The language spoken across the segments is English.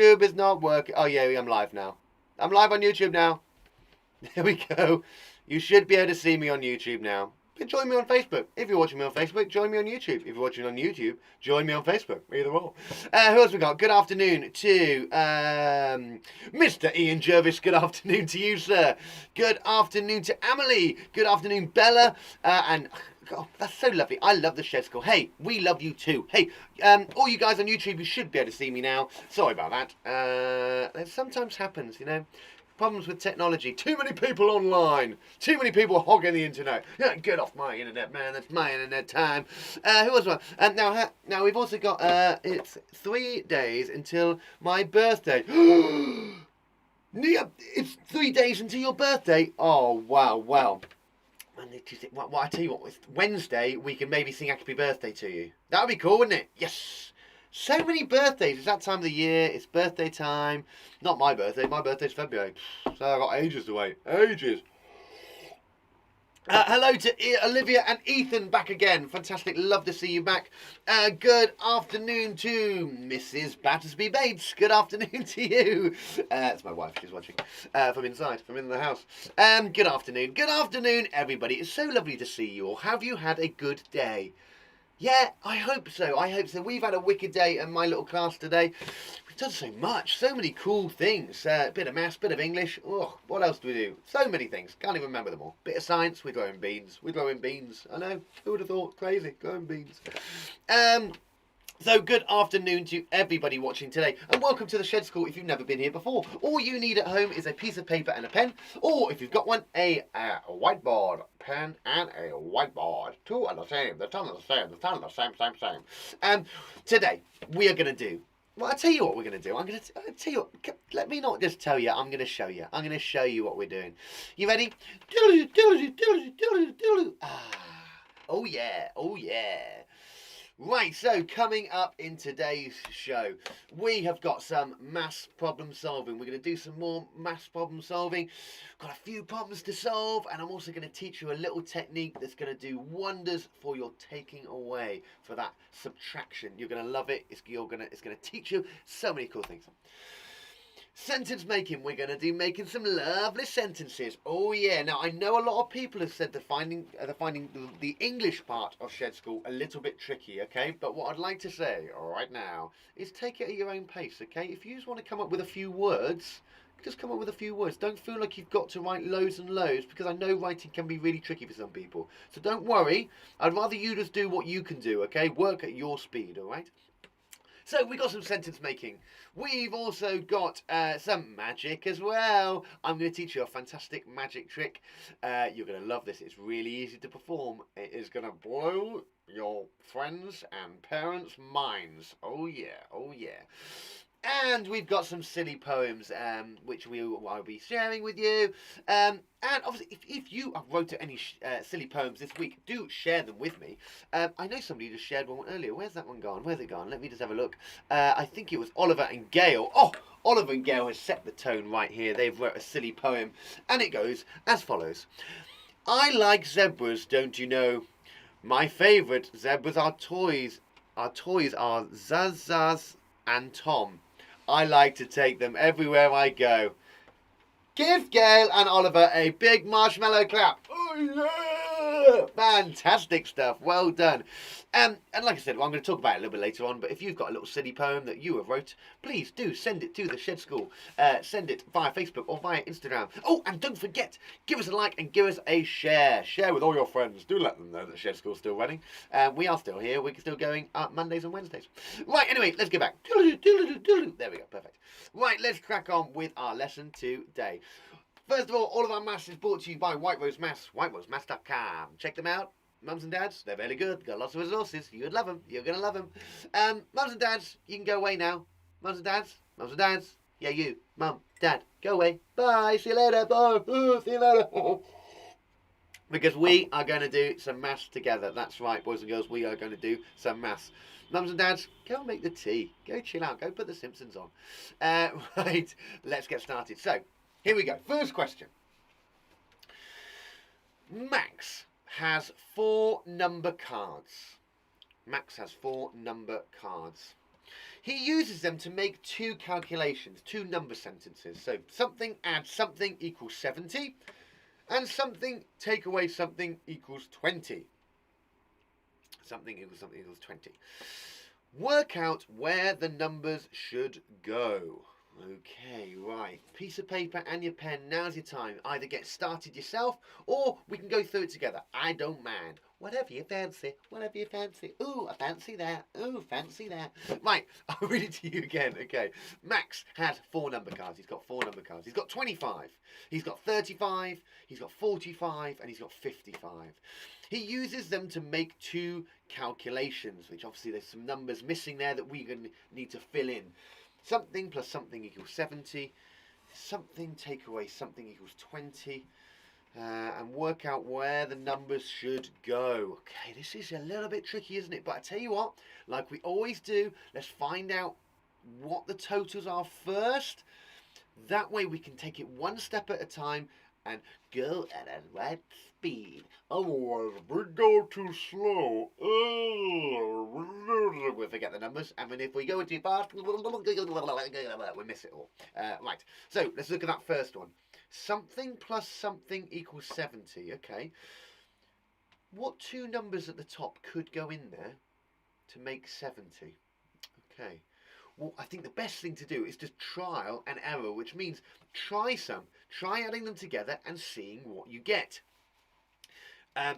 YouTube is not working. Oh, yeah, I'm live now. I'm live on YouTube now. There we go. You should be able to see me on YouTube now. But join me on Facebook. If you're watching me on Facebook, join me on YouTube. If you're watching on YouTube, join me on Facebook. Either or. Who else we got? Good afternoon to Mr. Ian Jervis. Good afternoon to you, sir. Good afternoon to Amelie. Good afternoon, Bella. And God, that's so lovely. I love the Shed School. Hey, we love you too. Hey, all you guys on YouTube, you should be able to see me now. Sorry about that. That sometimes happens, you know. Problems with technology. Too many people online. Too many people hogging the internet. Yeah, get off my internet, man. That's my internet time. Who else? Now we've also got. It's 3 days until my birthday. It's 3 days until your birthday. Oh wow, well. Monday, Tuesday. Well, I tell you what. Wednesday we can maybe sing Happy Birthday to you. That would be cool, wouldn't it? Yes. So many birthdays. It's that time of the year. It's birthday time. Not my birthday. My birthday's February. So I've got ages to wait. Ages. Hello to Olivia and Ethan back again. Fantastic. Love to see you back. Good afternoon to Mrs. Battersby Bates. Good afternoon to you. That's my wife. She's watching from inside, from in the house. Good afternoon. Good afternoon, everybody. It's so lovely to see you all. Have you had a good day? Yeah, I hope so. I hope so. We've had a wicked day in my little class today. We've done so much. So many cool things. Bit of maths, bit of English. Oh, what else do we do? So many things. Can't even remember them all. Bit of science. We're growing beans. We're growing beans. I know. Who would have thought? Crazy. Growing beans. So good afternoon to everybody watching today, and welcome to the Shed School if you've never been here before. All you need at home is a piece of paper and a pen, or if you've got one, a whiteboard, pen and a whiteboard. Two are the same, the ton are the same, the ton are the same. Today we are going to do, well, I'll tell you what we're going to do. I'll tell you what, let me not just tell you, I'm going to show you. I'm going to show you what we're doing. You ready? Oh yeah, oh yeah. Right, so coming up in today's show, we have got some maths problem solving. We're going to do some more maths problem solving. Got a few problems to solve, and I'm also going to teach you a little technique that's going to do wonders for your taking away, for that subtraction. You're going to love it. It's going to teach you so many cool things. Sentence making, we're going to do making some lovely sentences. Oh yeah, now I know a lot of people have said they're finding the English part of Shed School a little bit tricky, okay? But what I'd like to say right now is take it at your own pace, okay? If you just want to come up with a few words, just come up with a few words. Don't feel like you've got to write loads and loads, because I know writing can be really tricky for some people. So don't worry, I'd rather you just do what you can do, okay? Work at your speed, alright? So we got some sentence making. We've also got some magic as well. I'm going to teach you a fantastic magic trick. You're going to love this. It's really easy to perform. It is going to blow your friends and parents' minds. Oh yeah, oh yeah. And we've got some silly poems, which I'll be sharing with you. And obviously, if you have wrote any silly poems this week, do share them with me. I know somebody just shared one earlier. Where's that one gone? Where's it gone? Let me just have a look. I think it was Oliver and Gail. Oh, Oliver and Gail has set the tone right here. They've wrote a silly poem, and it goes as follows. I like zebras, don't you know? My favourite zebras are toys. Our toys are Zaz and Tom. I like to take them everywhere I go. Give Gail and Oliver a big marshmallow clap. Oh, yeah! Fantastic stuff. Well done. And like I said, well, I'm going to talk about it a little bit later on, but if you've got a little silly poem that you have wrote, please do send it to the Shed School. Send it via Facebook or via Instagram. Oh, and don't forget, give us a like and give us a share. Share with all your friends. Do let them know that Shed School's still running. We are still here. We're still going Mondays and Wednesdays. Right, anyway, let's get back. There we go, perfect. Right, let's crack on with our lesson today. First of all of our maths is brought to you by White Rose Maths, whiterosemaths.com. Check them out. Mums and dads, they're very good. Got lots of resources. You would love them. You're going to love them. Mums and dads, you can go away now. Mums and dads. Yeah, you. Mum, dad, go away. Bye. See you later. Bye. See you later. Because we are going to do some maths together. That's right, boys and girls. We are going to do some maths. Mums and dads, go make the tea. Go chill out. Go put the Simpsons on. Right, let's get started. So, here we go. First question. Max has 4 number cards. Max has 4 number cards. He uses them to make two calculations, two number sentences. So something add something equals 70, and something take away something equals 20. Something equals 20. Work out where the numbers should go. Okay, right. Piece of paper and your pen. Now's your time. Either get started yourself, or we can go through it together. I don't mind. Whatever you fancy. Whatever you fancy. Ooh, I fancy that. Ooh, fancy that. Right, I'll read it to you again. Okay. Max has 4 number cards. He's got 4 number cards. He's got 25. He's got 35. He's got 45. And he's got 55. He uses them to make 2 calculations, which obviously there's some numbers missing there that we're going to need to fill in. Something plus something equals 70. Something take away something equals 20. And work out where the numbers should go. Okay, this is a little bit tricky, isn't it? But I tell you what, like we always do, let's find out what the totals are first. That way we can take it one step at a time and go at a right speed. Otherwise, if we go too slow, we'll forget the numbers. And then if we go too fast, we miss it all. Right, so let's look at that first one. Something plus something equals 70. Okay. What 2 numbers at the top could go in there to make 70? Okay. Well, I think the best thing to do is just trial and error, which means try adding them together and seeing what you get.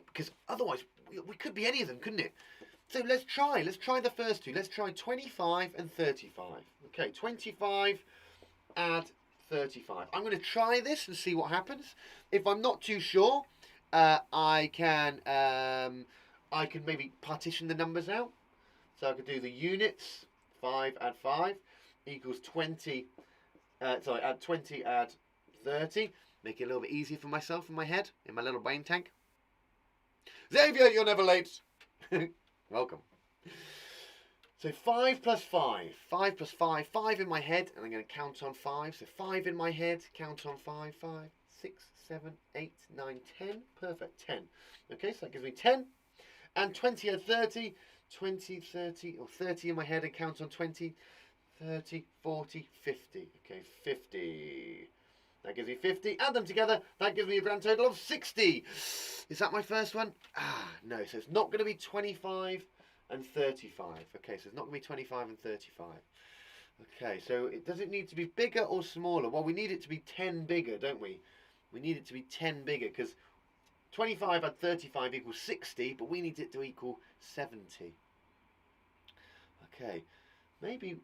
Because otherwise, we could be any of them, couldn't it? So let's try the first 2. Let's try 25 and 35. Okay, 25 add 35. I'm going to try this and see what happens. If I'm not too sure, I can maybe partition the numbers out. So I could do the units. 5 add 5 equals 20. Add 20 add 30. Make it a little bit easier for myself in my head, in my little brain tank. Xavier, you're never late. Welcome. So 5 plus 5. 5 plus 5. 5 in my head, and I'm going to count on 5. So 5 in my head, count on 5. 5, 6, 7, 8, 9, 10. Perfect, 10. Okay, so that gives me 10. And 20 add 30. 20, 30, or 30 in my head, and count on 20. 30, 40, 50. Okay, 50. That gives me 50. Add them together. That gives me a grand total of 60. Is that my first one? No. So it's not going to be 25 and 35. Okay, so it's not going to be 25 and 35. Okay, so does it need to be bigger or smaller? Well, we need it to be 10 bigger, don't we? We need it to be 10 bigger, because 25 add 35 equals 60, but we need it to equal 70. Okay, maybe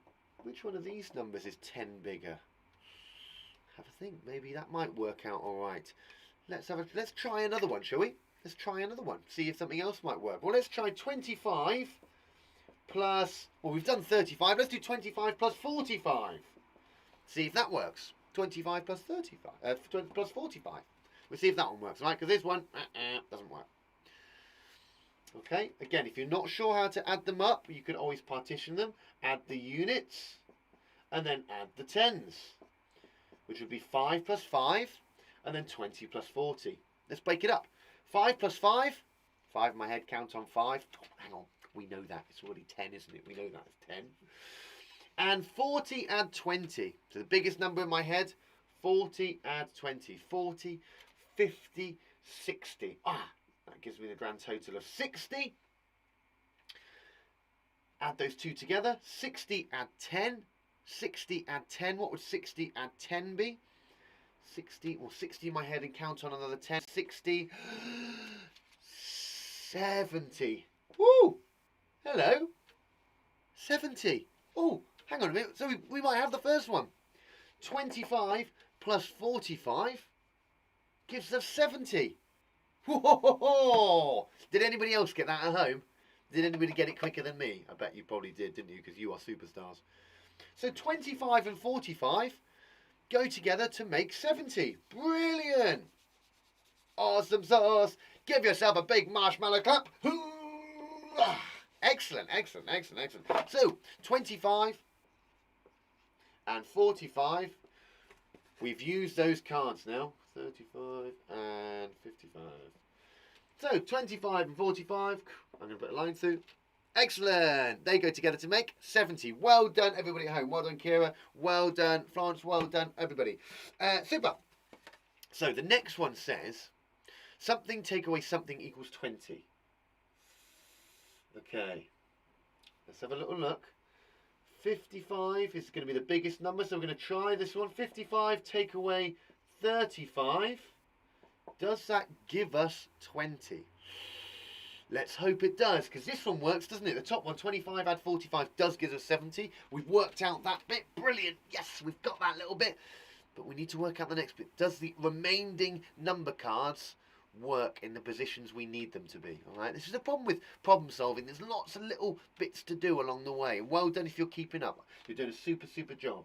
which one of these numbers is 10 bigger? Have a think. Maybe that might work out all right. Let's try another one, shall we? Let's try another one. See if something else might work. Well, let's try 25 plus. Well, we've done 35. Let's do 25 plus 45. See if that works. 25 plus 35. 20 plus 45. We'll see if that one works, right? Because this one doesn't work. Okay. Again, if you're not sure how to add them up, you can always partition them. Add the units, and then add the tens, which would be 5 plus 5, and then 20 plus 40. Let's break it up. 5 plus 5. 5 in my head, count on 5. Oh, hang on, we know that. It's already 10, isn't it? We know that it's 10. And 40 add 20. So the biggest number in my head, 40 add 20. 40, 50, 60. That gives me the grand total of 60. Add those 2 together. 60 add 10. 60 add 10. What would 60 add 10 be? 60, well, 60 in my head, and count on another 10. 60, 70. Woo! Hello. 70. Oh, hang on a minute. So we might have the first one. 25 plus 45 gives us 70. Whoa! Did anybody else get that at home? Did anybody get it quicker than me? I bet you probably did, didn't you? Because you are superstars. So 25 and 45 go together to make 70. Brilliant! Awesome sauce! Give yourself a big marshmallow clap. Excellent, excellent, excellent, excellent. So 25 and 45. We've used those cards now. 35 and 55. So 25 and 45. I'm going to put a line through. Excellent. They go together to make 70. Well done, everybody at home. Well done, Kira. Well done, Florence. Well done, everybody. Super. So the next one says, something take away something equals 20. Okay. Let's have a little look. 55 is going to be the biggest number, so we're going to try this one. 55 take away 35. Does that give us 20? Let's hope it does, because this one works, doesn't it? The top one, 25 add 45, does give us 70. We've worked out that bit. Brilliant. Yes, we've got that little bit. But we need to work out the next bit. Does the remaining number cards work in the positions we need them to be? All right. This is the problem with problem solving. There's lots of little bits to do along the way. Well done if you're keeping up. You're doing a super job.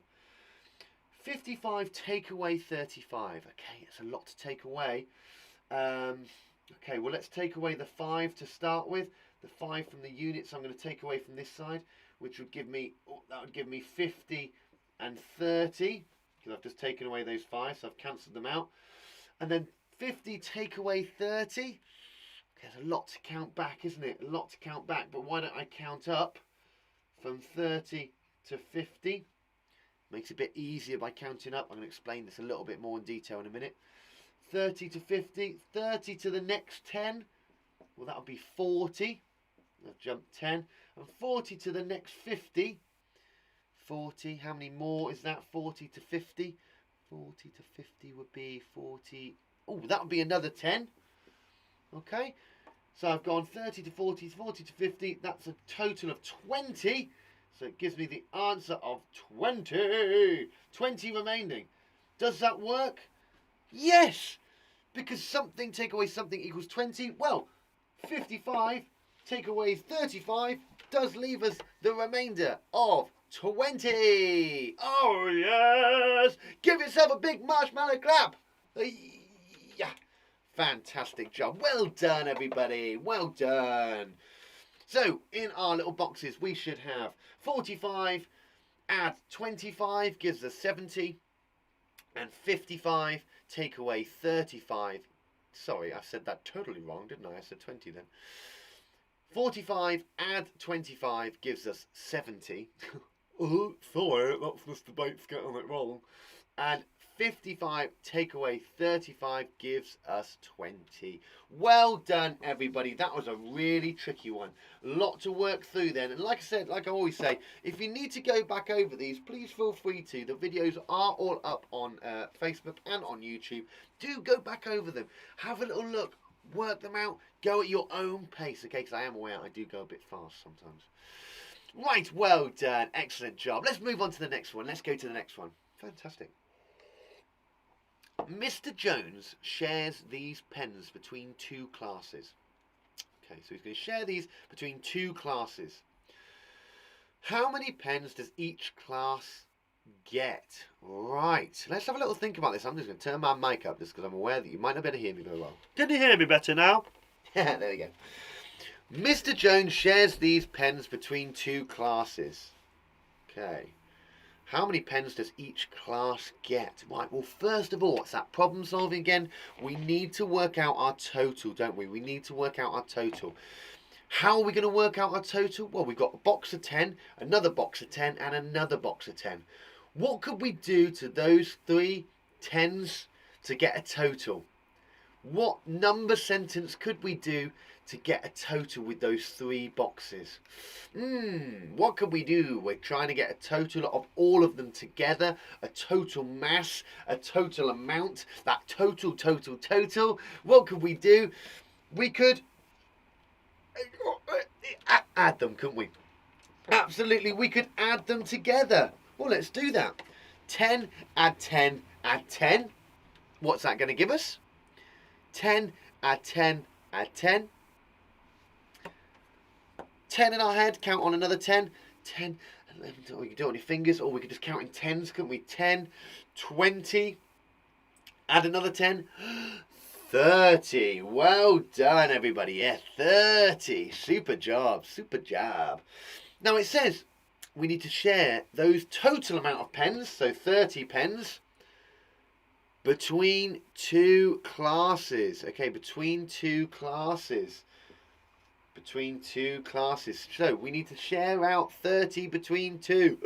55 take away 35. Okay, it's a lot to take away. Okay, well, let's take away the 5 to start with. The 5 from the units I'm going to take away from this side, which would give me, that would give me 50 and 30, because I've just taken away those 5, so I've cancelled them out. And then 50 take away 30. There's a lot to count back, isn't it? A lot to count back, but why don't I count up from 30 to 50? Makes it a bit easier by counting up. I'm going to explain this a little bit more in detail in a minute. 30 to 50, 30 to the next 10, well, that'll be 40. I've jumped 10, and 40 to the next 50. 40, how many more is that? 40 to 50. 40 to 50 would be 40. Oh, that would be another 10. Okay, so I've gone 30 to 40, 40 to 50. That's a total of 20. So it gives me the answer of 20. 20 remaining. Does that work? Yes, because something take away something equals 20. Well, 55 take away 35 does leave us the remainder of 20. Oh, yes. Give yourself a big marshmallow clap. Yeah. Fantastic job. Well done, everybody. Well done. So, in our little boxes, we should have 45 add 25 gives us 70. And 55 take away 35. Sorry, I said that totally wrong, didn't I? I said 20 then. 45 add 25 gives us 70. Oh, sorry, that's just the baits getting it wrong. And 55 take away 35 gives us 20. Well done, everybody. That was a really tricky one. A lot to work through then. And like I said, like I always say, if you need to go back over these, please feel free to. The videos are all up on Facebook and on YouTube. Do go back over them. Have a little look. Work them out. Go at your own pace, okay? Because I am aware I do go a bit fast sometimes. Right, well done. Excellent job. Let's move on to the next one. Let's go to the next one. Fantastic. Mr. Jones shares these pens between two classes. Okay, so he's going to share these between two classes. How many pens does each class get? Right, let's have a little think about this. I'm just going to turn my mic up just because I'm aware that you might not be able to hear me very well. Can you hear me better now? There we go. Mr. Jones shares these pens between two classes. Okay. How many pens does each class get? Right, well, first of all, it's that problem solving again. We need to work out our total, don't we? We need to work out our total. How are we going to work out our total? Well, we've got a box of 10, another box of 10, and another box of 10. What could we do to those 3 10s to get a total? What number sentence could we do to get a total with those 3 boxes? What could we do? We're trying to get a total of all of them together, a total mass, a total amount, that total. What could we do? We could add them, couldn't we? Absolutely, we could add them together. Well, let's do that. 10 add 10 add 10. What's that going to give us? 10 add 10 add 10. 10 in our head, count on another 10. 10, 11, we could do it on your fingers, or we could just count in tens, couldn't we? 10, 20, add another 10. 30. Well done, everybody. Yeah, 30. Super job, super job. Now it says we need to share those total amount of pens, so 30 pens, between 2 classes. Okay, between 2 classes. between two classes. So we need to share out 30 between two.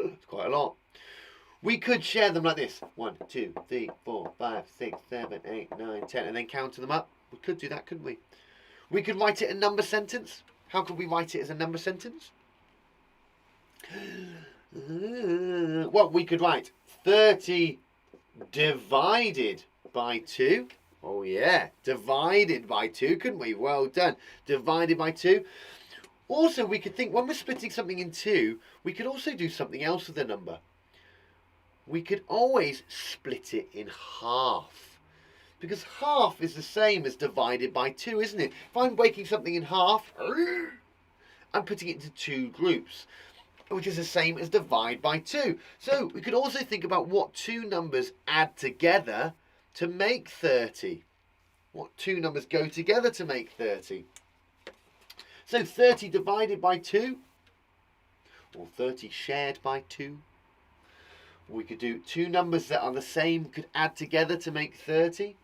It's quite a lot. We could share them like this. 1, 2, 3, 4, 5, 6, 7, 8, 9, 10, and then count them up. We could do that, couldn't we? We could write it a number sentence. How could we write it as a number sentence? Well, we could write 30 divided by 2. Oh yeah, divided by 2, couldn't we? Well done. Divided by 2. Also, we could think, when we're splitting something in 2, we could also do something else with the number. We could always split it in half. Because half is the same as divided by 2, isn't it? If I'm breaking something in half, I'm putting it into 2 groups, which is the same as divide by 2. So we could also think about what 2 numbers add together to make 30. What 2 numbers go together to make 30. So 30 divided by 2, or 30 shared by 2. We could do 2 numbers that are the same, could add together to make 30.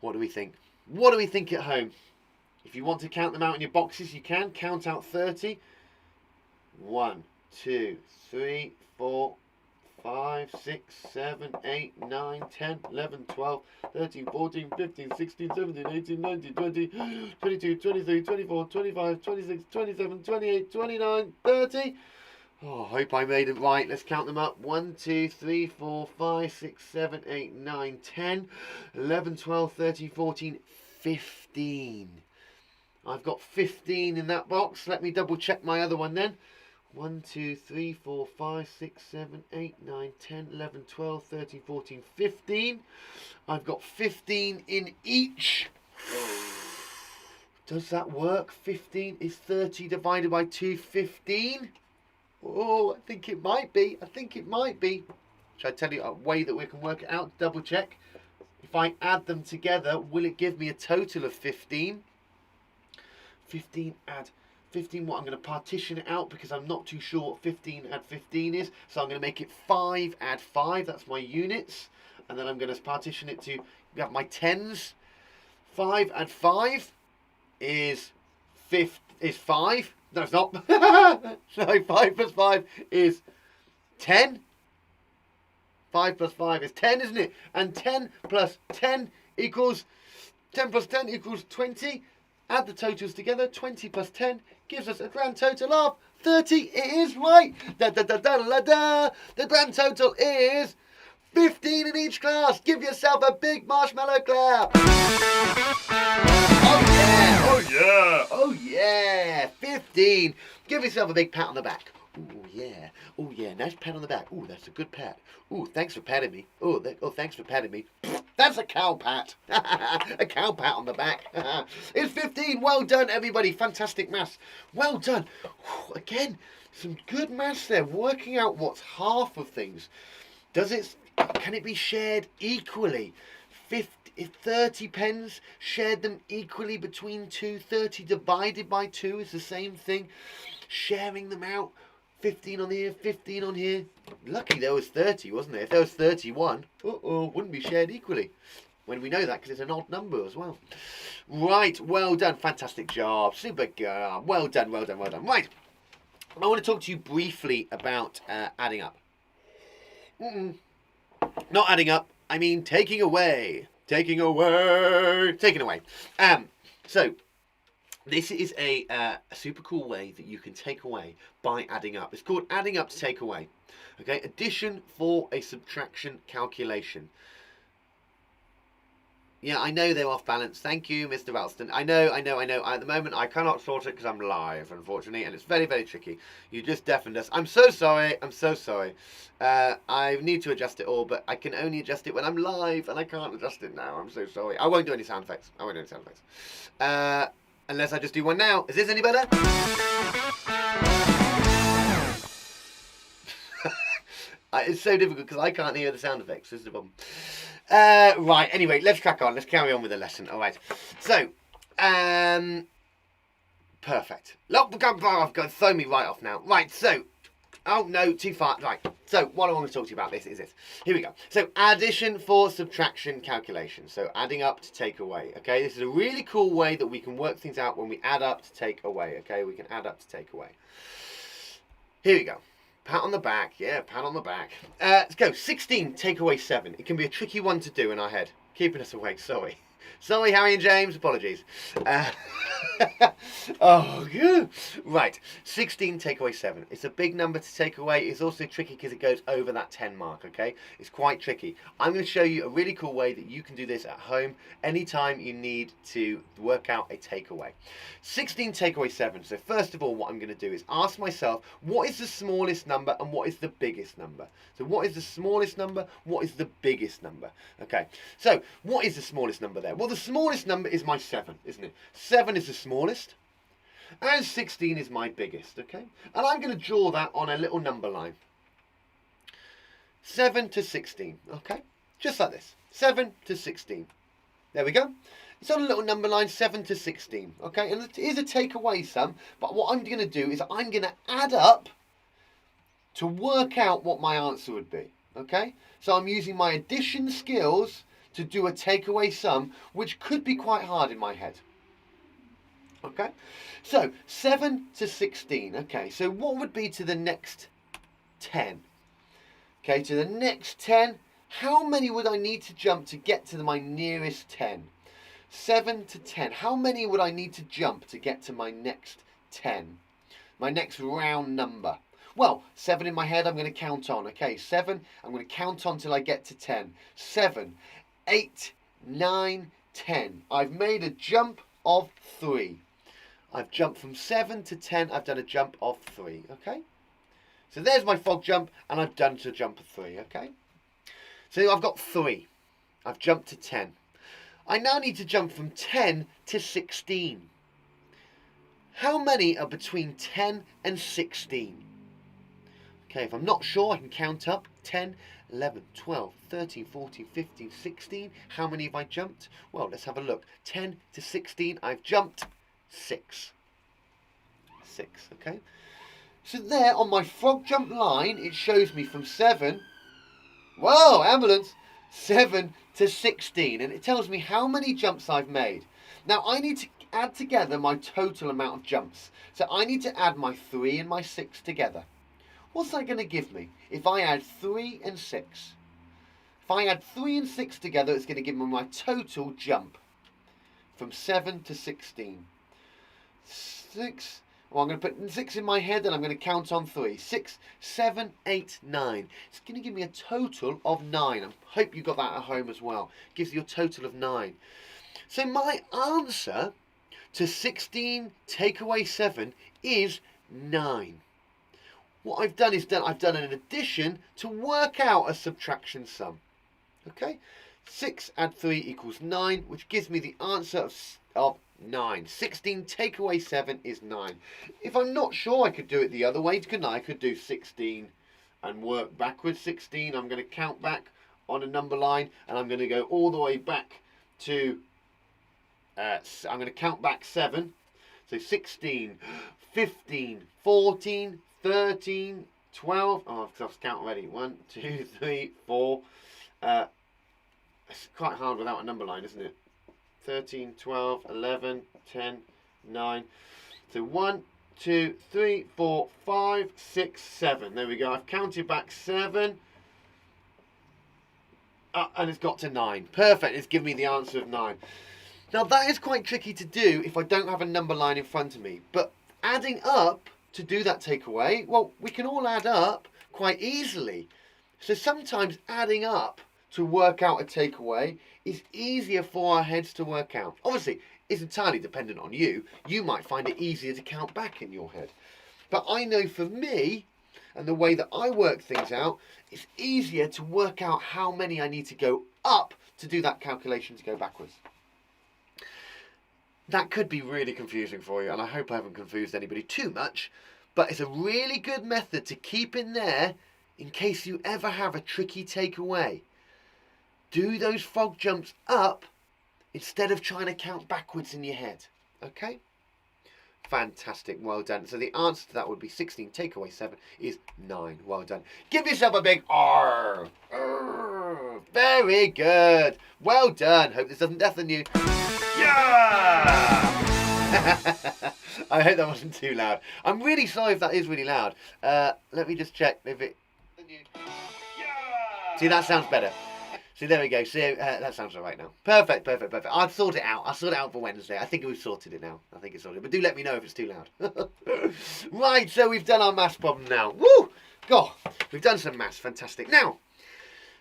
What do we think? What do we think at home? If you want to count them out in your boxes, you can. Count out 30. 1, 2, 3, 4, 5, 6, 7, 8, 9, 10, 11, 12, 13, 14, 15, 16, 17, 18, 19, 20, 22, 23, 24, 25, 26, 27, 28, 29, 30. Oh, I hope I made it right. Let's count them up. 1, 2, 3, 4, 5, 6, 7, 8, 9, 10, 11, 12, 13, 14, 15. I've got 15 in that box. Let me double check my other one then. 1, 2, 3, 4, 5, 6, 7, 8, 9, 10, 11, 12, 13, 14, 15. I've got 15 in each. Does that work? 15 is 30 divided by 2, 15. Oh, I think it might be. I think it might be. Shall I tell you a way that we can work it out? Double check. If I add them together, will it give me a total of 15? 15 add 15. What? I'm going to partition it out because I'm not too sure what 15 add 15 is. So I'm going to make it 5 add 5. That's my units. And then I'm going to partition it to, we have my tens. 5 add 5 is 5. No, it's not. No, 5 plus 5 is 10. 5 plus 5 is 10, isn't it? And 10 plus 10 equals 10 plus 10 equals 20. Add the totals together. 20 plus 10 gives us a grand total of 30. It is right. Da, da, da, da, da, da. The grand total is 15 in each class. Give yourself a big marshmallow clap. Oh yeah. Oh yeah. Oh yeah. 15. Give yourself a big pat on the back. Oh yeah. Oh yeah. Nice pat on the back. Oh, that's a good pat. Oh, thanks for patting me. Oh, thanks for patting me. That's a cow pat. A cow pat on the back. It's 15. Well done, everybody. Fantastic maths. Well done. Again, some good maths there. Working out what's half of things. Can it be shared equally? 30 pence, shared them equally between 2. 30 divided by 2 is the same thing. Sharing them out. 15 on here, 15 on here. Lucky there was 30, wasn't there? If there was 31, wouldn't be shared equally. When we know that because it's an odd number as well. Right, well done. Fantastic job. Super job. Well done, well done, well done. Right, I want to talk to you briefly about adding up. Not adding up, I mean taking away. Taking away. Taking away. So, this is a super cool way that you can take away by adding up. It's called adding up to take away. Okay, addition for a subtraction calculation. Yeah, I know they're off balance. Thank you, Mr. Ralston. I know. At the moment, I cannot sort it because I'm live, unfortunately, and it's very, very tricky. You just deafened us. I'm so sorry. I'm so sorry. I need to adjust it all, but I can only adjust it when I'm live, and I can't adjust it now. I'm so sorry. I won't do any sound effects. Unless I just do one now. Is this any better? It's so difficult because I can't hear the sound effects. This is the problem. Right, anyway, let's crack on. Let's carry on with the lesson. All right. So, perfect. Look, I've got to throw me right off now. Right, so, oh no, too far. Right, So what I want to talk to you about this is this. Here we go. So addition for subtraction calculation. So adding up to take away. Okay, this is a really cool way that we can work things out when we add up to take away. Okay, we can add up to take away. Here we go. Pat on the back. Yeah, pat on the back. Let's go. 16 take away 7. It can be a tricky one to do in our head. Keeping us awake. Sorry. Sorry, Harry and James. Apologies. Oh, good. Right. 16 take away 7. It's a big number to take away. It's also tricky because it goes over that 10 mark, okay? It's quite tricky. I'm going to show you a really cool way that you can do this at home anytime you need to work out a takeaway. 16 take away 7. So first of all, what I'm going to do is ask myself, what is the smallest number and what is the biggest number? So what is the smallest number? What is the biggest number? Okay. So what is the smallest number there? Well, the smallest number is my 7, isn't it? 7 is the smallest, and 16 is my biggest, okay? And I'm going to draw that on a little number line. 7 to 16, okay? Just like this. 7 to 16. There we go. It's on a little number line, 7 to 16, okay? And it is a take away sum, but what I'm going to do is I'm going to add up to work out what my answer would be, okay? So I'm using my addition skills to do a takeaway sum, which could be quite hard in my head. Okay, so 7 to 16. Okay, so what would be to the next 10? Okay, to the next 10, how many would I need to jump to get to my nearest 10? 7 to 10. How many would I need to jump to get to my next 10? My next round number. Well, 7 in my head, I'm going to count on. Okay, 7, I'm going to count on till I get to 10. 7, 8, 9, 10. I've made a jump of 3. I've jumped from 7 to 10. I've done a jump of 3. Okay? So there's my frog jump, and I've done a jump of 3. Okay? So I've got 3. I've jumped to 10. I now need to jump from 10 to 16. How many are between 10 and 16? Okay, if I'm not sure, I can count up. 10, 11, 12, 13, 14, 15, 16. How many have I jumped? Well, let's have a look. 10 to 16, I've jumped 6. 6, okay? So there on my frog jump line, it shows me from 7, whoa, ambulance, 7 to 16. And it tells me how many jumps I've made. Now, I need to add together my total amount of jumps. So I need to add my 3 and my 6 together. What's that going to give me if I add 3 and 6? If I add 3 and 6 together, it's going to give me my total jump from 7 to 16. 6. Well, I'm going to put 6 in my head and I'm going to count on 3. 6, 7, 8, 9. It's going to give me a total of 9. I hope you got that at home as well. It gives you a total of 9. So my answer to 16 take away 7 is 9. What I've done is I've done an addition to work out a subtraction sum. Okay? 6 add 3 equals 9, which gives me the answer of 9. 16 take away 7 is 9. If I'm not sure, I could do it the other way, couldn't I? I could do 16 and work backwards. 16, I'm going to count back on a number line, and I'm going to go all the way back to, I'm going to count back 7. So 16, 15, 14, 13, 12, oh, I've lost count already. 1, 2, 3, 4. It's quite hard without a number line, isn't it? 13, 12, 11, 10, 9. So 1, 2, 3, 4, 5, 6, 7. There we go. I've counted back 7. And it's got to 9. Perfect. It's given me the answer of 9. Now that is quite tricky to do if I don't have a number line in front of me. But adding up to do that takeaway, well, we can all add up quite easily. So sometimes adding up to work out a takeaway is easier for our heads to work out. Obviously, it's entirely dependent on you. You might find it easier to count back in your head. But I know for me, and the way that I work things out, it's easier to work out how many I need to go up to do that calculation to go backwards. That could be really confusing for you, and I hope I haven't confused anybody too much, but it's a really good method to keep in there in case you ever have a tricky takeaway. Do those frog jumps up instead of trying to count backwards in your head, okay? Fantastic, well done. So the answer to that would be 16, take away 7 is 9. Well done. Give yourself a big R. Very good. Well done. Hope this doesn't deafen you. Yeah! I hope that wasn't too loud. I'm really sorry if that is really loud. Let me just check if it... See, that sounds better. See, there we go. See, that sounds all right now. Perfect. I'll sort it out. I'll sort it out for Wednesday. I think we've sorted it now. I think it's sorted. But do let me know if it's too loud. Right, so we've done our maths problem now. Woo! God, we've done some maths. Fantastic. Now,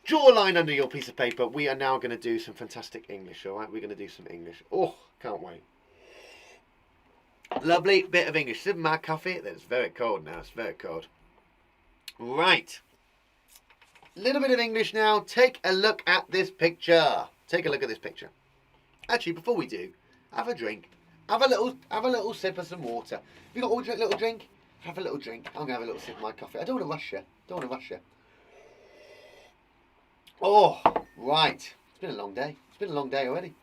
draw a line under your piece of paper. We are now going to do some fantastic English, all right? We're going to do some English. Oh, can't wait. Lovely bit of English. Sip my coffee. It's very cold now. It's very cold. Right. Little bit of English now. Take a look at this picture. Take a look at this picture. Actually, before we do, have a drink. Have a little sip of some water. Have you got a little drink? Have a little drink. I'm gonna have a little sip of my coffee. I don't want to rush you. Oh, right. It's been a long day. It's been a long day already.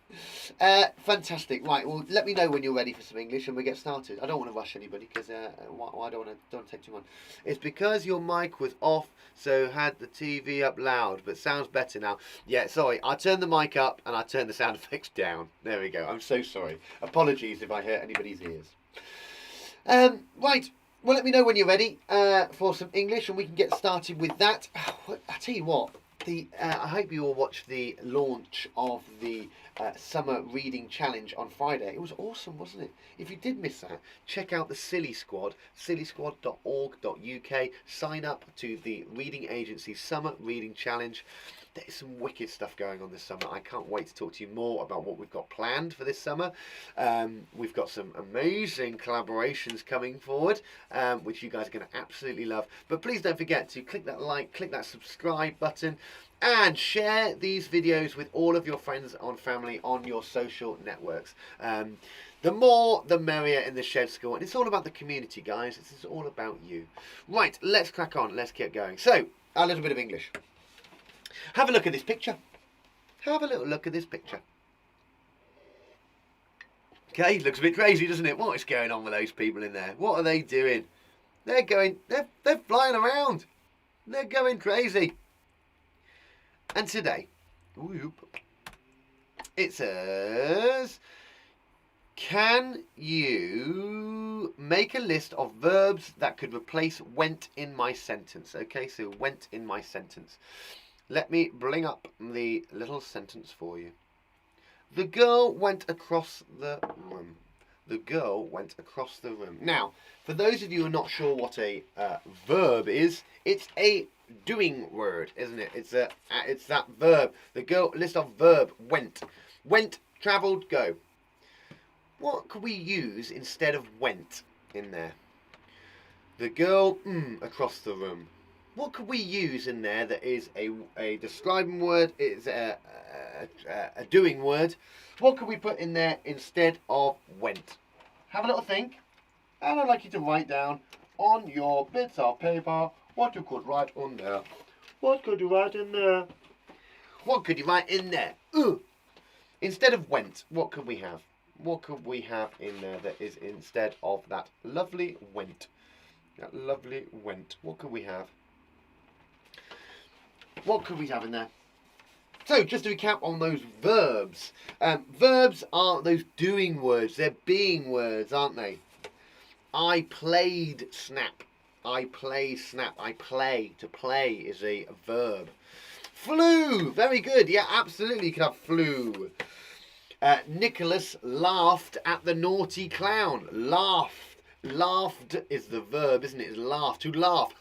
Fantastic. Right. Well, let me know when you're ready for some English and we get started. I don't want to rush anybody because I don't want to take too long. It's because your mic was off, so had the TV up loud, but sounds better now. Yeah, sorry. I turned the mic up and I turned the sound effects down. There we go. I'm so sorry. Apologies if I hurt anybody's ears. Right. Well, let me know when you're ready for some English and we can get started with that. I tell you what. I hope you all watched the launch of the Summer Reading Challenge on Friday. It was awesome, wasn't it? If you did miss that, check out the Silly Squad, sillysquad.org.uk. Sign up to the Reading Agency Summer Reading Challenge. There's some wicked stuff going on this summer. I can't wait to talk to you more about what we've got planned for this summer. We've got some amazing collaborations coming forward, which you guys are going to absolutely love. But please don't forget to click that like, click that subscribe button, and share these videos with all of your friends and family on your social networks. The more, the merrier in the Shed School. And it's all about the community, guys. This is all about you. Right, let's crack on. Let's get going. So, a little bit of English. Have a look at this picture. Have a little look at this picture. Okay, looks a bit crazy, doesn't it? What is going on with those people in there? What are they doing? They're flying around. They're going crazy. And today, it says, can you make a list of verbs that could replace went in my sentence? Okay, so went in my sentence. Let me bring up the little sentence for you. The girl went across the room. The girl went across the room. Now, for those of you who are not sure what a verb is, it's a doing word, isn't it? It's that verb. The girl, list of verb, went. Went, travelled, go. What could we use instead of went in there? The girl, across the room. What could we use in there that is a describing word, is a doing word? What could we put in there instead of went? Have a little think. And I'd like you to write down on your bits of paper what you could write on there. What could you write in there? What could you write in there? Instead of went, what could we have? What could we have in there that is instead of that lovely went? That lovely went. What could we have? What could we have in there? So, just to recap on those verbs. Verbs are those doing words. They're being words, aren't they? I played snap. I play snap. I play. To play is a verb. Flew. Very good. Yeah, absolutely. You could have flew. Nicholas laughed at the naughty clown. Laughed. Laughed is the verb, isn't it? It's laugh. To laugh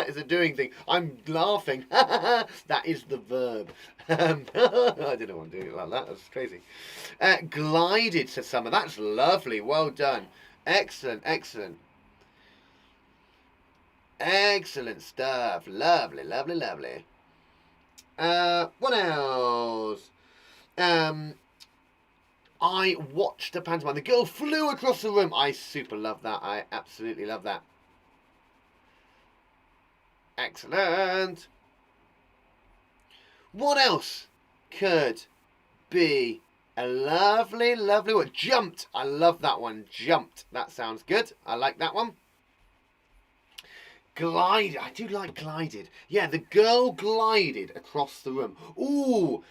is a doing thing. I'm laughing. That is the verb. I didn't want to do it like that. That's crazy. Glided, said Summer. That's lovely. Well done. Excellent, excellent. Excellent stuff. Lovely, lovely, lovely. What else? I watched a pantomime. The girl flew across the room. I super love that. I absolutely love that. Excellent. What else could be A lovely, lovely word. Jumped. I love that one. Jumped. That sounds good. I like that one. Glided. I do like glided. Yeah, the girl glided across the room. Ooh,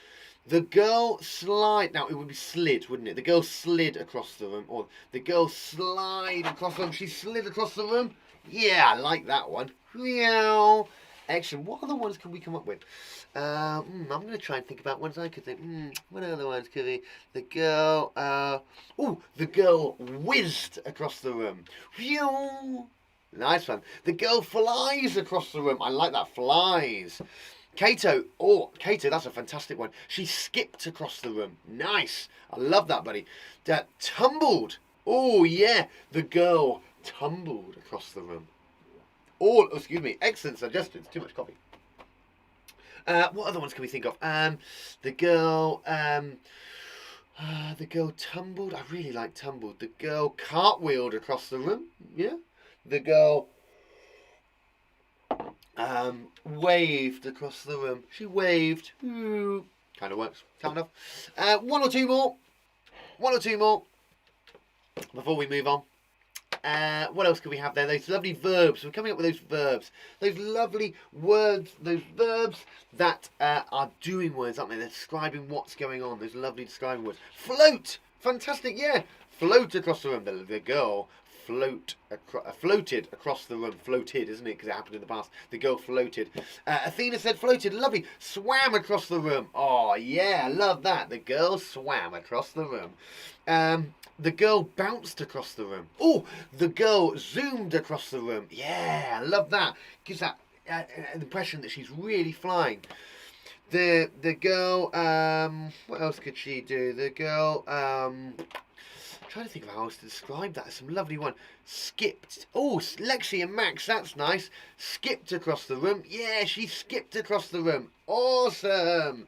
the girl slide. Now, it would be slid, wouldn't it? The girl slid across the room. Or the girl slide across the room. She slid across the room. Yeah, I like that one. Meow. Excellent. What other ones can we come up with? I'm going to try and think about ones I could think. What other ones could be? The girl. The girl whizzed across the room. Phew. Nice one. The girl flies across the room. I like that. Flies. Kato. Oh, Kato, that's a fantastic one. She skipped across the room. Nice. I love that, buddy. Tumbled. Oh, yeah. The girl tumbled across the room. Oh, excuse me. Excellent suggestions. Too much coffee. What other ones can we think of? The girl. The girl tumbled. I really like tumbled. The girl cartwheeled across the room. Yeah. The girl waved across the room. She waved. Kind of works. Kind of. One or two more. One or two more before we move on. What else can we have there? Those lovely verbs. We're coming up with those verbs. Those lovely words, those verbs that are doing words, aren't they? They're describing what's going on. Those lovely describing words. Float. Fantastic, yeah. Float across the room. The girl floated across the room. Floated, isn't it? Because it happened in the past. The girl floated. Athena said floated. Lovely. Swam across the room. Oh, yeah. I love that. The girl swam across the room. The girl bounced across the room. Oh, the girl zoomed across the room. Yeah, I love that. Gives that impression that she's really flying. The girl, what else could she do? The girl, I'm trying to think of how else to describe that. Some lovely one. Skipped. Oh, Lexi and Max, that's nice. Skipped across the room. Yeah, she skipped across the room. Awesome.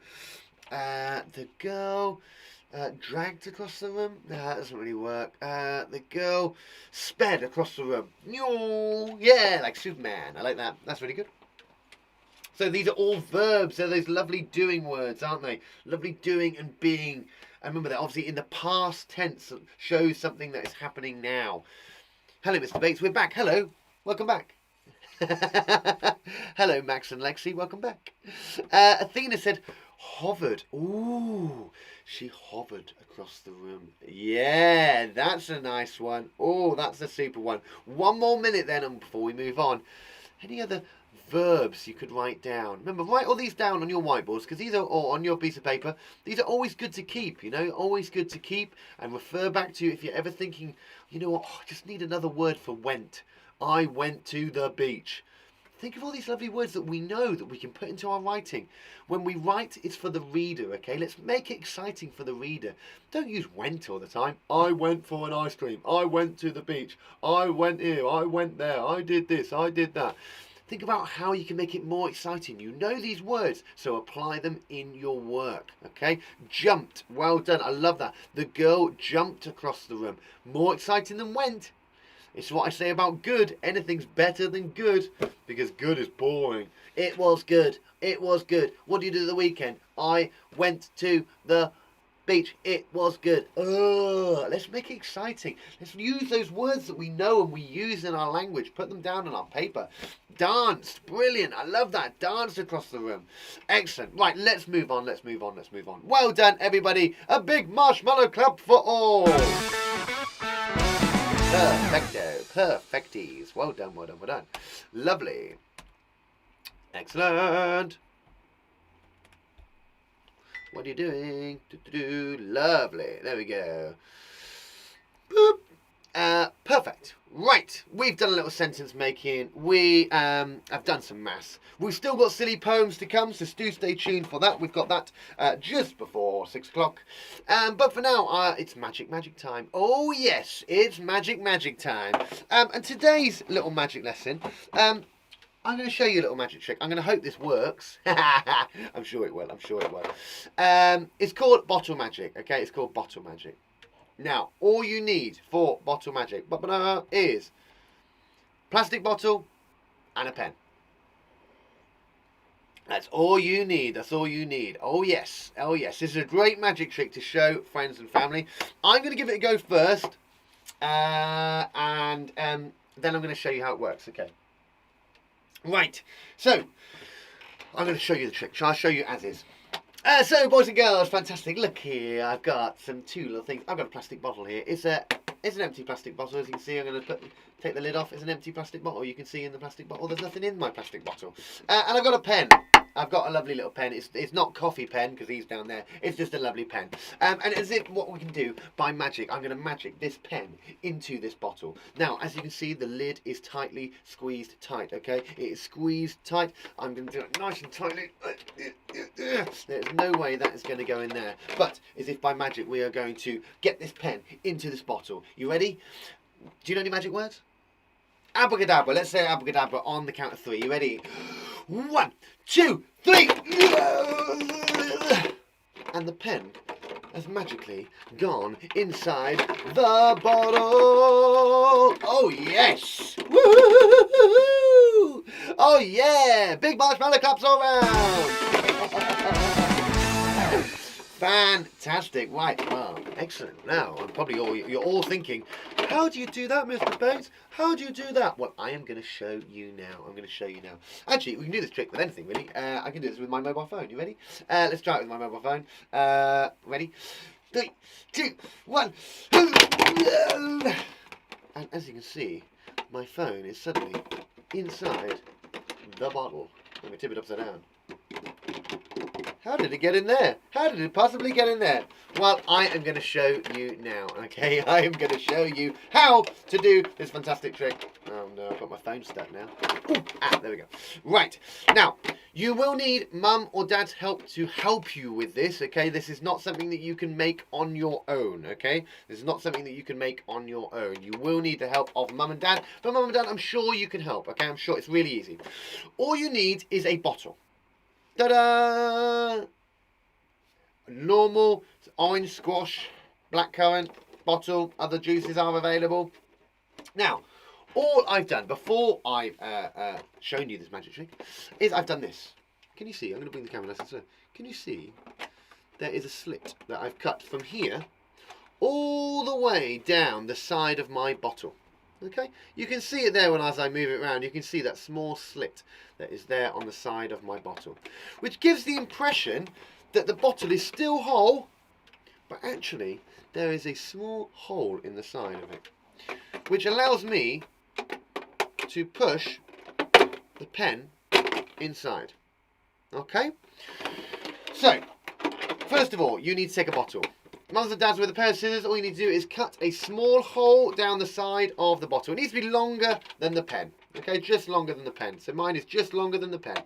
The girl dragged across the room. No, that doesn't really work. The girl sped across the room. Yeah, like Superman. I like that. That's really good. So these are all verbs. They're those lovely doing words, aren't they? Lovely doing and being. And remember that obviously in the past tense shows something that is happening now. Hello, Mr. Bates. We're back. Hello. Welcome back. Hello, Max and Lexi. Welcome back. Athena said, hovered. Ooh, she hovered across the room. Yeah, that's a nice one. Oh, that's a super one. One more minute then, and before we move on. Any other verbs you could write down? Remember, write all these down on your whiteboards, because these are all on your piece of paper. These are always good to keep, you know, always good to keep and refer back to if you're ever thinking, you know what, I just need another word for went. I went to the beach. Think of all these lovely words that we know that we can put into our writing. When we write, it's for the reader, okay? Let's make it exciting for the reader. Don't use went all the time. I went for an ice cream. I went to the beach. I went here. I went there. I did this. I did that. Think about how you can make it more exciting. You know these words, so apply them in your work, okay? Jumped. Well done. I love that. The girl jumped across the room. More exciting than went. It's what I say about good. Anything's better than good, because good is boring. It was good. It was good. What did you do the weekend? I went to the beach. It was good. Let's make it exciting. Let's use those words that we know and we use in our language. Put them down on our paper. Danced. Brilliant. I love that. Danced across the room. Excellent. Right, let's move on. Let's move on. Let's move on. Well done, everybody. A big marshmallow clap for all. Perfecto. Perfecties. Well done, well done, well done. Lovely. Excellent. What are you doing? Lovely. There we go. Boop. Perfect. Right. We've done a little sentence making. We have done some maths. We've still got silly poems to come, so do stay tuned for that. We've got that just before 6 o'clock. But for now, it's magic time. Oh, yes. It's magic time. And today's little magic lesson... I'm going to show you a little magic trick. I'm going to hope this works. I'm sure it will. I'm sure it will. It's called bottle magic. Okay, it's called bottle magic. Now, all you need for bottle magic is plastic bottle and a pen. That's all you need. That's all you need. Oh yes. Oh yes. This is a great magic trick to show friends and family. I'm going to give it a go first. And then I'm going to show you how it works. Okay. Right. So, I'm going to show you the trick. Shall I show you as is? So, boys and girls, fantastic. Look here. I've got two little things. I've got a plastic bottle here. It's an empty plastic bottle. As you can see, I'm going to take the lid off. It's an empty plastic bottle. You can see in the plastic bottle there's nothing in my plastic bottle. And I've got a pen. I've got a lovely little pen. It's not coffee pen because he's down there. It's just a lovely pen. And as if what we can do by magic, I'm going to magic this pen into this bottle. Now, as you can see, the lid is tightly squeezed tight. Okay, it is squeezed tight. I'm going to do it nice and tightly. There's no way that is going to go in there. But as if by magic, we are going to get this pen into this bottle. You ready? Do you know any magic words? Abracadabra. Let's say abracadabra on the count of 3. You ready? 1, 2, 3. And the pen has magically gone inside the bottle. Oh yes! Woo-hoo-hoo-hoo-hoo! Oh yeah! Big marshmallow cups all round. Fantastic. Right. Well, excellent. Now, you're all thinking, how do you do that, Mr. Bates? How do you do that? Well, I am going to show you now. I'm going to show you now. Actually, we can do this trick with anything, really. I can do this with my mobile phone. You ready? Let's try it with my mobile phone. Ready? 3, 2, 1. And as you can see, my phone is suddenly inside the bottle. Let me tip it upside down. How did it get in there? How did it possibly get in there? Well, I am going to show you now, okay? I am going to show you how to do this fantastic trick. Oh no, I've got my phone stuck now. Ooh, there we go. Right, now, you will need mum or dad's help to help you with this, okay? This is not something that you can make on your own, okay? This is not something that you can make on your own. You will need the help of mum and dad, but mum and dad, I'm sure you can help, okay? I'm sure it's really easy. All you need is a bottle. Ta-da! Normal orange squash, blackcurrant bottle. Other juices are available. Now, all I've done before I've shown you this magic trick is I've done this. Can you see? I'm going to bring the camera nice and slow. Can you see? There is a slit that I've cut from here all the way down the side of my bottle. Okay, you can see it there as I move it around. You can see that small slit that is there on the side of my bottle, which gives the impression that the bottle is still whole, but actually there is a small hole in the side of it, which allows me to push the pen inside. Okay, so first of all, you need to take a bottle. Mums and dads with a pair of scissors, all you need to do is cut a small hole down the side of the bottle. It needs to be longer than the pen, okay, just longer than the pen. So mine is just longer than the pen.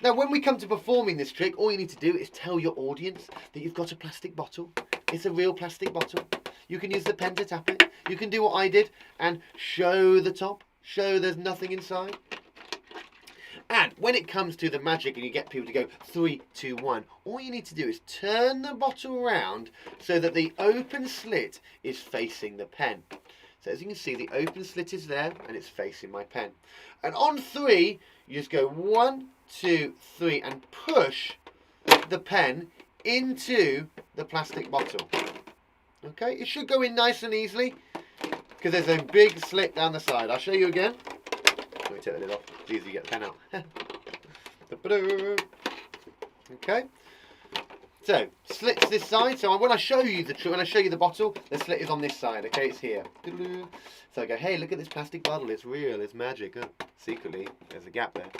Now, when we come to performing this trick, all you need to do is tell your audience that you've got a plastic bottle. It's a real plastic bottle. You can use the pen to tap it. You can do what I did and show the top, show there's nothing inside. And when it comes to the magic and you get people to go 3, 2, 1, all you need to do is turn the bottle around so that the open slit is facing the pen. So as you can see, the open slit is there and it's facing my pen. And on 3, you just go 1, 2, 3 and push the pen into the plastic bottle. Okay, it should go in nice and easily because there's a big slit down the side. I'll show you again. Let me take the lid off. It's easy to get the pen out. Okay. So slits this side. So when I show you the bottle, the slit is on this side. Okay, it's here. So I go, hey, look at this plastic bottle. It's real. It's magic. Oh, secretly, there's a gap there.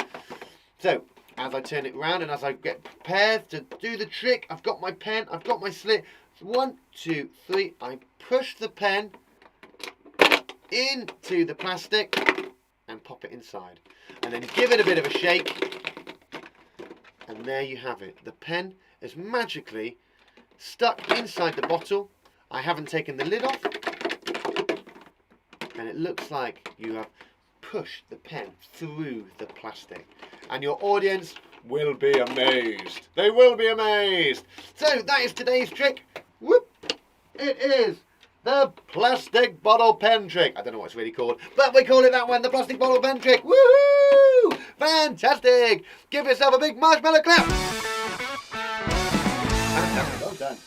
So as I turn it around and as I get prepared to do the trick, I've got my pen. I've got my slit. 1, 2, 3. I push the pen into the plastic and pop it inside, and then give it a bit of a shake, and there you have it. The pen is magically stuck inside the bottle. I haven't taken the lid off, and it looks like you have pushed the pen through the plastic, and your audience will be amazed. They will be amazed. So that is today's trick. Whoop! It is the plastic bottle pen trick. I don't know what it's really called, but we call it that one, the plastic bottle pen trick. Woohoo! Fantastic! Give yourself a big marshmallow clap! Fantastic, well done.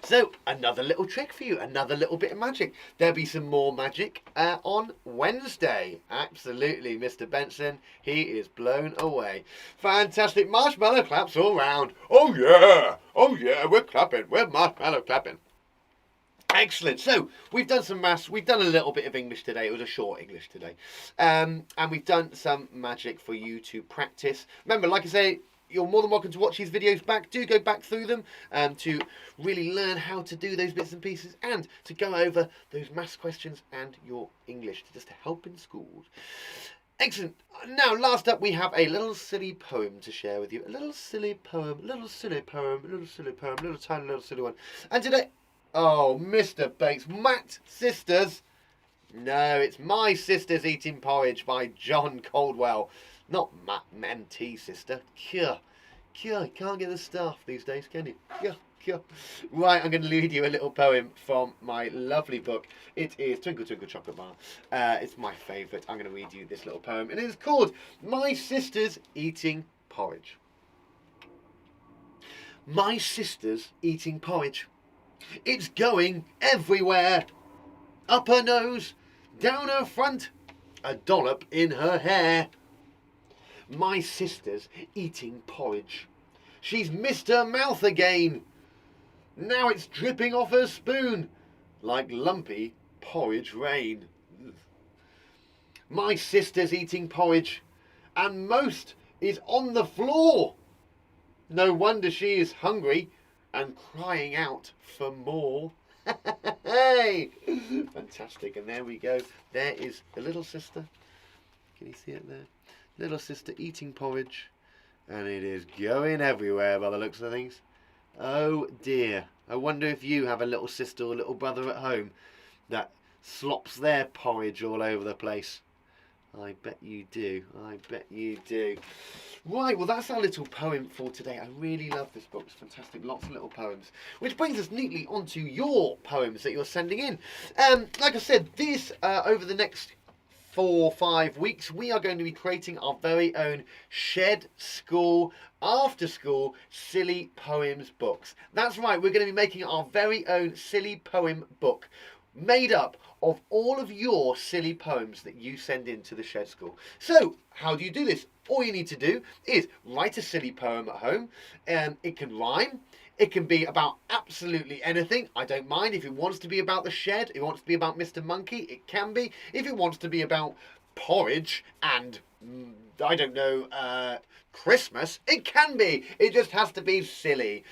So, another little trick for you, another little bit of magic. There'll be some more magic on Wednesday. Absolutely, Mr. Benson, he is blown away. Fantastic, marshmallow claps all round. Oh yeah, we're clapping, we're marshmallow clapping. Excellent. So, we've done some maths, we've done a little bit of English today. It was a short English today. And we've done some magic for you to practice. Remember, like I say, you're more than welcome to watch these videos back. Do go back through them to really learn how to do those bits and pieces and to go over those maths questions and your English just to help in schools. Excellent. Now, last up, we have a little silly poem to share with you. A little silly poem, a little silly poem, a little silly poem, a little tiny little silly one. And today, oh, Mr. Bates, Matt Sisters. No, it's My Sisters Eating Porridge by John Caldwell. Not Matt Mentee Sister. Cure. You can't get the staff these days, can you? Cure. Right, I'm going to read you a little poem from my lovely book. It is Twinkle Twinkle Chocolate Bar. It's my favourite. I'm going to read you this little poem. And it is called My Sisters Eating Porridge. My sisters eating porridge. It's going everywhere. Up her nose, down her front, a dollop in her hair. My sister's eating porridge. She's missed her mouth again. Now it's dripping off her spoon like lumpy porridge rain. My sister's eating porridge, and most is on the floor. No wonder she is hungry and crying out for more. Hey! Fantastic, and there we go. There is the little sister. Can you see it there? Little sister eating porridge, and it is going everywhere by the looks of things. Oh dear, I wonder if you have a little sister or little brother at home that slops their porridge all over the place. I bet you do, I bet you do. Right, well that's our little poem for today. I really love this book, it's fantastic, lots of little poems. Which brings us neatly onto your poems that you're sending in. Like I said, this over the next 4 or 5 weeks, we are going to be creating our very own Shed School After School Silly Poems books. That's right, we're going to be making our very own silly poem book made up of all of your silly poems that you send in to the Shed School. So, how do you do this? All you need to do is write a silly poem at home. It can rhyme. It can be about absolutely anything. I don't mind. If it wants to be about the shed, if it wants to be about Mr. Monkey, it can be. If it wants to be about porridge and, I don't know, Christmas, it can be. It just has to be silly.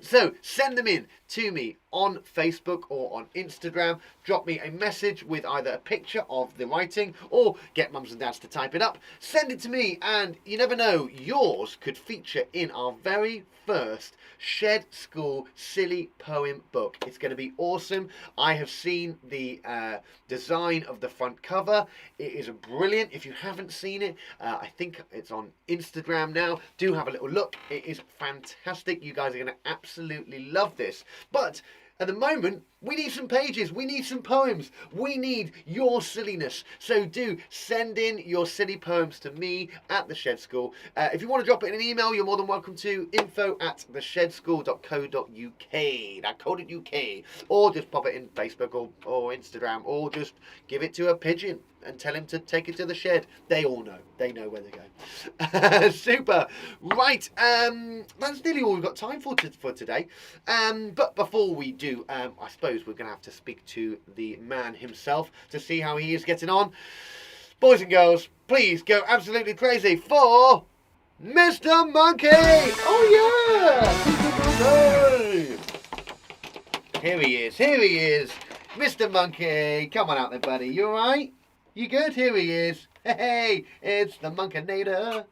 So send them in to me on Facebook or on Instagram. Drop me a message with either a picture of the writing or get mums and dads to type it up. Send it to me, and you never know, yours could feature in our very first Shed School Silly Poem book. It's going to be awesome. I have seen the design of the front cover. It is brilliant. If you haven't seen it, I think it's on Instagram now. Do have a little look. It is fantastic. You guys are going to absolutely love this. But at the moment, we need some pages, we need some poems, we need your silliness. So do send in your silly poems to me at the Shed School. If you want to drop it in an email, you're more than welcome to info@theshedschool.co.uk, or just pop it in Facebook or Instagram, or just give it to a pigeon and tell him to take it to the shed. They all know. They know where they're going. Super. Right. That's nearly all we've got time for today. But before we do, I suppose we're going to have to speak to the man himself to see how he is getting on. Boys and girls, please go absolutely crazy for Mr. Monkey. Oh, yeah. Mr. Monkey. Here he is. Here he is. Mr. Monkey. Come on out there, buddy. You all right? You good? Here he is. Hey, it's the Monkinator.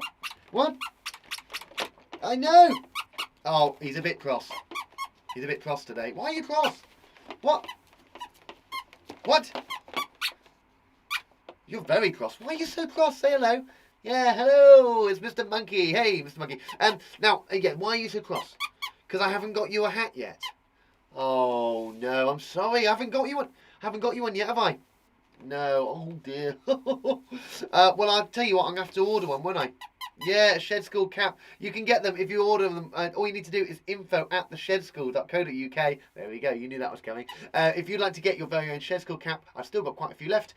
What? I know. Oh, he's a bit cross. He's a bit cross today. Why are you cross? What? What? You're very cross. Why are you so cross? Say hello. Yeah, hello. It's Mr. Monkey. Hey, Mr. Monkey. Now, again, why are you so cross? Because I haven't got you a hat yet. Oh, no. I'm sorry. I haven't got you one. Haven't got you one yet, have I? No, oh dear. Well, I'll tell you what, I'm going to have to order one, won't I? Yeah, a Shed School cap. You can get them if you order them. All you need to do is info@theshedschool.co.uk. There we go. You knew that was coming. If you'd like to get your very own Shed School cap, I've still got quite a few left.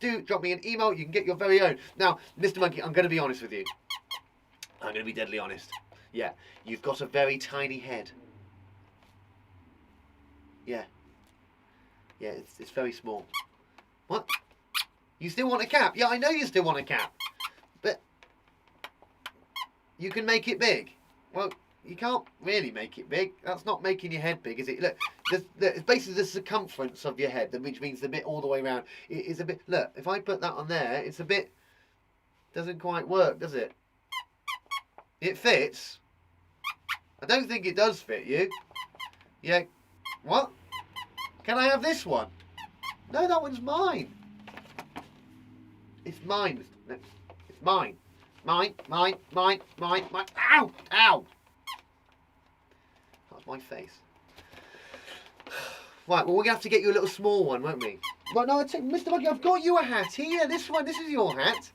Do drop me an email. You can get your very own. Now, Mr. Monkey, I'm going to be honest with you. I'm going to be deadly honest. Yeah, you've got a very tiny head. Yeah. Yeah, it's very small. What? You still want a cap? Yeah, I know you still want a cap. But you can make it big. Well, you can't really make it big. That's not making your head big, is it? Look, it's basically the circumference of your head, which means the bit all the way around. It's a bit... Look, if I put that on there, it's a bit... Doesn't quite work, does it? It fits. I don't think it does fit you. Yeah. What? Can I have this one? No, that one's mine. It's mine. It's mine. Mine. Ow! Ow! That's my face. Right, well, we're going to have to get you a little small one, won't we? Right, no, Mr. Monkey, I've got you a hat here. This one, this is your hat.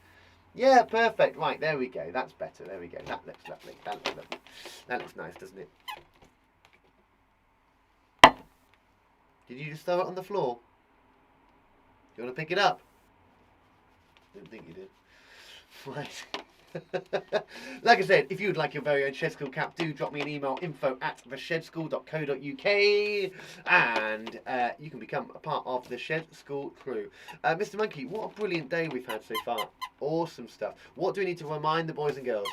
Yeah, perfect. Right, there we go. That's better. There we go. That looks lovely. That looks lovely. That looks nice, doesn't it? Did you just throw it on the floor? Do you want to pick it up? Didn't think you did. Right. Like I said, if you would like your very own Shed School cap, do drop me an email, info@theshedschool.co.uk, and you can become a part of the Shed School crew. Mr. Monkey, what a brilliant day we've had so far. Awesome stuff. What do we need to remind the boys and girls?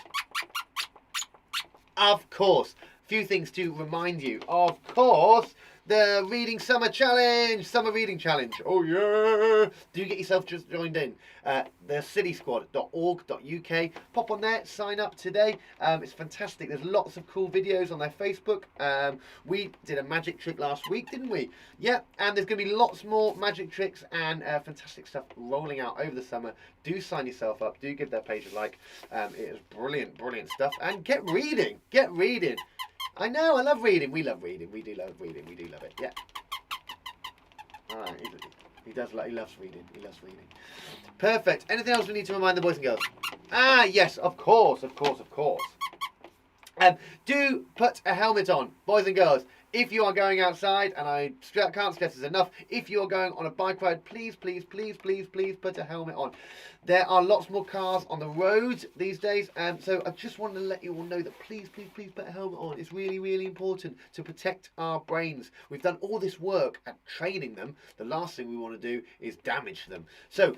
Of course. A few things to remind you. Of course, the Reading Summer Challenge. Summer Reading Challenge. Oh, yeah. Do get yourself just joined in. thecitysquad.org.uk. Pop on there. Sign up today. It's fantastic. There's lots of cool videos on their Facebook. We did a magic trick last week, didn't we? Yeah. And there's going to be lots more magic tricks and fantastic stuff rolling out over the summer. Do sign yourself up. Do give their page a like. It is brilliant, brilliant stuff. And get reading. Get reading. I know, I love reading. We love reading. We do love reading. We do love it. Yeah. Alright, he does. He loves reading. He loves reading. Perfect. Anything else we need to remind the boys and girls? Ah, yes, of course, of course, of course. Do put a helmet on, boys and girls. If you are going outside, and I can't stress this enough, if you're going on a bike ride, please, please, please, please, please put a helmet on. There are lots more cars on the road these days, so I just wanted to let you all know that please, please, please put a helmet on. It's really, really important to protect our brains. We've done all this work at training them. The last thing we want to do is damage them. So,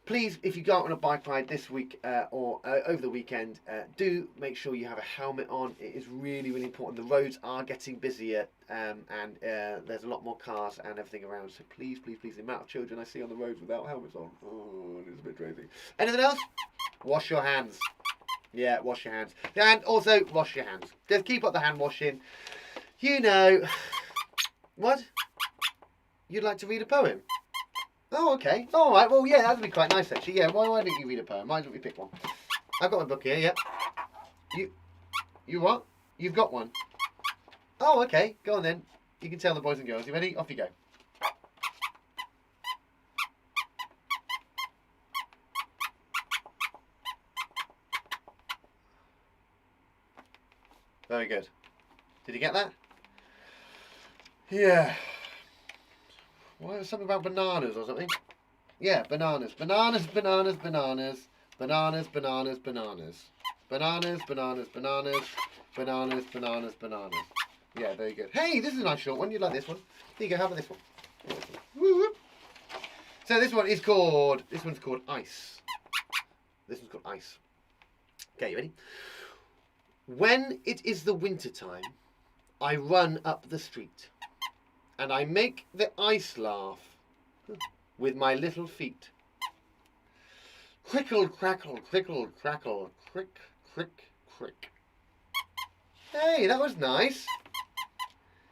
please, if you go out on a bike ride this week or over the weekend, do make sure you have a helmet on. It is really, really important. The roads are getting busier and there's a lot more cars and everything around. So please, please, please, the amount of children I see on the roads without helmets on, oh, it's a bit crazy. Anything else? Wash your hands. Yeah, wash your hands. And also, wash your hands. Just keep up the hand washing. You know. What? You'd like to read a poem? Oh, okay. All right. Well, yeah, that'd be quite nice, actually. Yeah. Why don't you read a poem? Why don't we pick one? I've got my book here. Yeah. You what? You've got one. Oh, okay. Go on then. You can tell the boys and girls. You ready? Off you go. Very good. Did you get that? Yeah. Why was something about bananas or something? Yeah, bananas. Bananas, bananas, bananas. Bananas, bananas, bananas. Bananas, bananas, bananas. Bananas, bananas, bananas. Yeah, very good. Hey, this is a nice short one. You like this one? Here you go, have this one. Woo-woo. So this one's called Ice. This one's called Ice. Okay, you ready? When it is the winter time, I run up the street. And I make the ice laugh with my little feet. Crickle, crackle, crickle, crackle, crick, crick, crick. Hey, that was nice.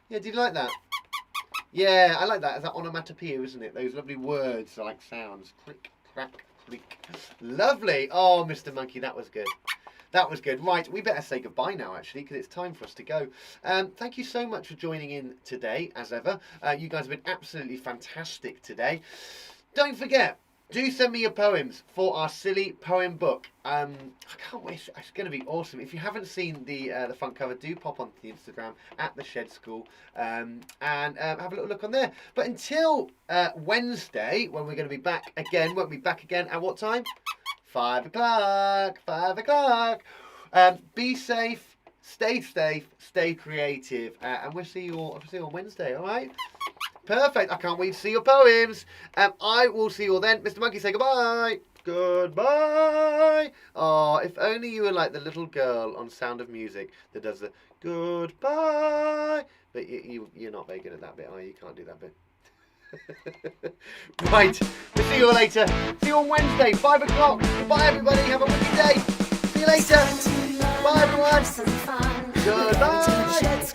Yeah, did you like that? Yeah, I like that. It's that onomatopoeia, isn't it? Those lovely words are like sounds. Crick, crack, crick. Lovely. Oh, Mr. Monkey, that was good. That was good. Right, we better say goodbye now, actually, because it's time for us to go. Thank you so much for joining in today, as ever. You guys have been absolutely fantastic today. Don't forget, do send me your poems for our silly poem book. I can't wait. It's going to be awesome. If you haven't seen the front cover, do pop onto the Instagram at the Shed School and have a little look on there. But until Wednesday, when we're going to be back again, won't be back again at what time? 5 o'clock. 5 o'clock. Be safe. Stay safe. Stay creative. And we'll see you all on Wednesday. All right. Perfect. I can't wait to see your poems. I will see you all then. Mr. Monkey, say goodbye. Goodbye. Oh, if only you were like the little girl on Sound of Music that does the goodbye. But you're not very good at that bit, are you? You can't do that bit. Right. We'll see you all later. See you on Wednesday, 5 o'clock. Goodbye, everybody. Have a wicked day. See you later. Bye, everyone. Goodbye.